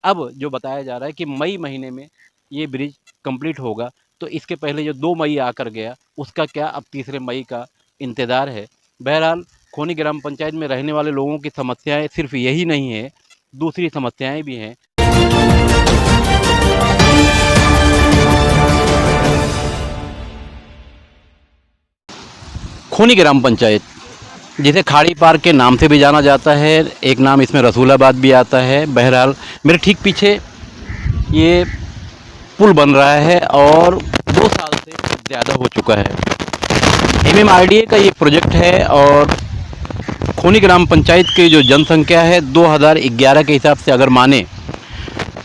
अब जो बताया जा रहा है कि मई महीने में ये ब्रिज कंप्लीट होगा, तो इसके पहले जो 2 मई आकर गया उसका क्या अब तीसरे मई का इंतज़ार है। बहरहाल खोनी ग्राम पंचायत में रहने वाले लोगों की समस्याएं सिर्फ यही नहीं है, दूसरी समस्याएं भी हैं। खोनी ग्राम पंचायत, जिसे खाड़ी पार के नाम से भी जाना जाता है, एक नाम इसमें रसूलाबाद भी आता है। बहरहाल मेरे ठीक पीछे ये पुल बन रहा है और 2 साल से ज़्यादा हो चुका है। एमएमआरडीए का ये प्रोजेक्ट है और खोनी ग्राम पंचायत की जो जनसंख्या है 2011 के हिसाब से अगर माने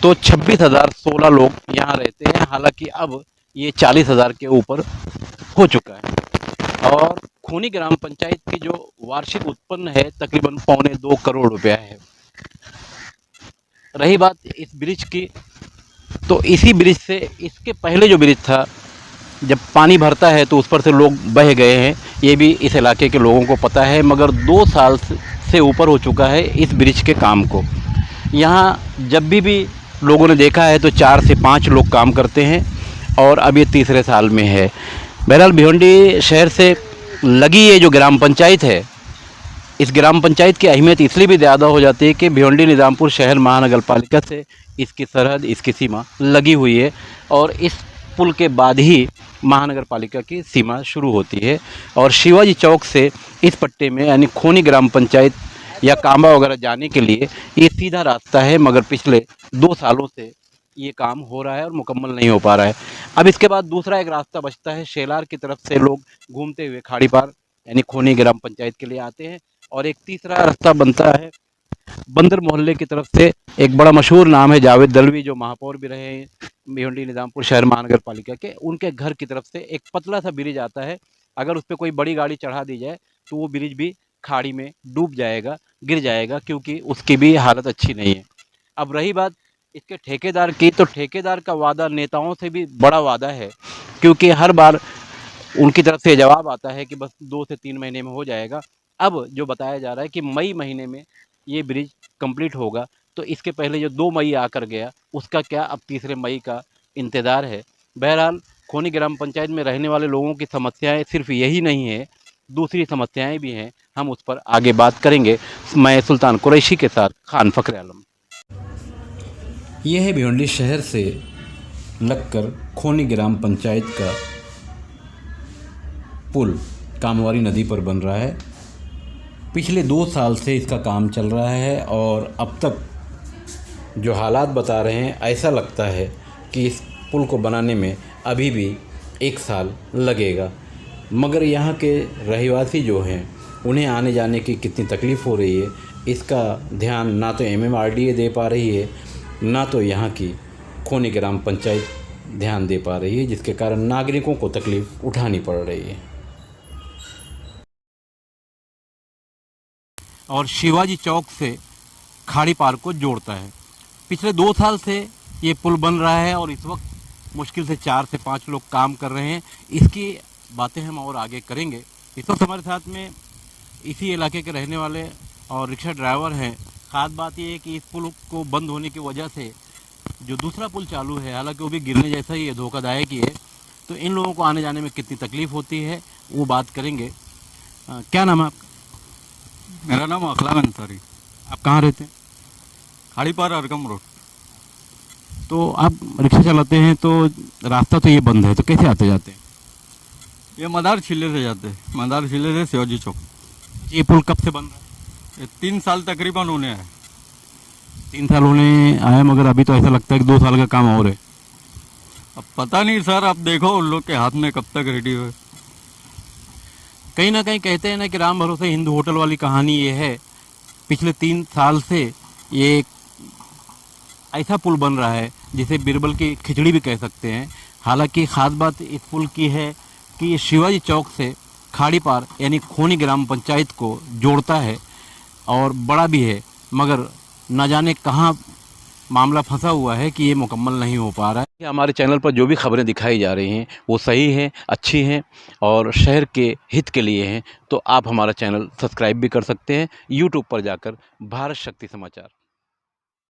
तो 26,016 लोग यहाँ रहते हैं। हालांकि अब ये 40,000 के ऊपर हो चुका है और खोनी ग्राम पंचायत की जो वार्षिक उत्पन्न है तकरीबन 2.25 करोड़ रुपया है। रही बात इस ब्रिज की, तो इसी ब्रिज से इसके पहले जो ब्रिज था, जब पानी भरता है तो उस पर से लोग बह गए हैं, ये भी इस इलाके के लोगों को पता है। मगर 2 साल से ऊपर हो चुका है इस ब्रिज के काम को। यहाँ जब भी लोगों ने देखा है तो 4 से 5 लोग काम करते हैं और अब ये तीसरे साल में है। बहरहाल भिवंडी शहर से लगी ये जो ग्राम पंचायत है, इस ग्राम पंचायत की अहमियत इसलिए भी ज़्यादा हो जाती है कि भिवंडी निज़ामपुर शहर महानगर पालिका से इसकी सरहद, इसकी सीमा लगी हुई है और इस पुल के बाद ही महानगर पालिका की सीमा शुरू होती है। और शिवाजी चौक से इस पट्टे में यानी खोनी ग्राम पंचायत या कांबा वगैरह जाने के लिए ये सीधा रास्ता है, मगर पिछले 2 सालों से ये काम हो रहा है और मुकम्मल नहीं हो पा रहा है। अब इसके बाद दूसरा एक रास्ता बचता है, शेलार की तरफ से लोग घूमते हुए खाड़ी पार यानी खोनी ग्राम पंचायत के लिए आते हैं और एक तीसरा रास्ता बनता है बंदर मोहल्ले की तरफ से। एक बड़ा मशहूर नाम है जावेद दलवी, जो महापौर भी रहे हैं भिवंडी निज़ामपुर शहर महानगर पालिका के, उनके घर की तरफ से एक पतला सा ब्रिज आता है। अगर उस पर कोई बड़ी गाड़ी चढ़ा दी जाए तो वो ब्रिज भी खाड़ी में डूब जाएगा, गिर जाएगा, क्योंकि उसकी भी हालत अच्छी नहीं है। अब रही बात इसके ठेकेदार की, तो ठेकेदार का वादा नेताओं से भी बड़ा वादा है, क्योंकि हर बार उनकी तरफ से जवाब आता है कि बस 2 से 3 महीने में हो जाएगा। अब जो बताया जा रहा है कि मई महीने में ये ब्रिज कंप्लीट होगा, तो इसके पहले जो 2 मई आकर गया उसका क्या अब तीसरे मई का इंतज़ार है। बहरहाल खोनी ग्राम पंचायत में रहने वाले लोगों की समस्याएं सिर्फ यही नहीं है, दूसरी समस्याएं भी हैं। हम उस पर आगे बात करेंगे। मैं सुल्तान कुरैशी के साथ खान फ़खर आलम। ये है भिवंडी शहर से लगकर खोनी ग्राम पंचायत का पुल कामवारी नदी पर बन रहा है। पिछले 2 साल से इसका काम चल रहा है और अब तक जो हालात बता रहे हैं, ऐसा लगता है कि इस पुल को बनाने में अभी भी 1 साल लगेगा। मगर यहाँ के रहवासी जो हैं उन्हें आने जाने की कितनी तकलीफ़ हो रही है, इसका ध्यान ना तो एमएमआरडीए दे पा रही है, ना तो यहाँ की खोनी ग्राम पंचायत ध्यान दे पा रही है, जिसके कारण नागरिकों को तकलीफ़ उठानी पड़ रही है। और शिवाजी चौक से खाड़ी पार को जोड़ता है। पिछले 2 साल से ये पुल बन रहा है और इस वक्त मुश्किल से 4 से 5 लोग काम कर रहे हैं। इसकी बातें हम और आगे करेंगे। इस वक्त हमारे साथ में इसी इलाके के रहने वाले और रिक्शा ड्राइवर हैं। ख़ास बात ये है कि इस पुल को बंद होने की वजह से जो दूसरा पुल चालू है, हालांकि वो भी गिरने जैसा ही है, धोखादायक ही है, तो इन लोगों को आने जाने में कितनी तकलीफ़ होती है वो बात करेंगे। क्या नाम है आपका? मेरा नाम अखलाक अंसारी। आप कहाँ रहते हैं? खाड़ी पार अरकम रोड। तो आप रिक्शा चलाते हैं, तो रास्ता तो ये बंद है, तो कैसे आते जाते हैं? ये मदार छिले से जाते हैं, मदार छिले से शिवाजी चौक। ये पुल कब से बन रहा है? ये 3 साल तकरीबन होने हैं। 3 साल होने आए, मगर अभी तो ऐसा लगता है कि 2 साल का काम और है। अब पता नहीं सर, आप देखो उन लोग के हाथ में कब तक रेडी हो। कहीं ना कहीं कहते हैं ना कि राम भरोसे हिंदू होटल वाली कहानी ये है। पिछले 3 साल से ये एक ऐसा पुल बन रहा है जिसे बीरबल की खिचड़ी भी कह सकते हैं। हालांकि ख़ास बात इस पुल की है कि ये शिवाजी चौक से खाड़ी पार यानी खोनी ग्राम पंचायत को जोड़ता है और बड़ा भी है, मगर न जाने कहाँ मामला फंसा हुआ है कि ये मुकम्मल नहीं हो पा रहा है। हमारे चैनल पर जो भी खबरें दिखाई जा रही हैं वो सही हैं, अच्छी हैं और शहर के हित के लिए हैं, तो आप हमारा चैनल सब्सक्राइब भी कर सकते हैं यूट्यूब पर जाकर भारत शक्ति समाचार।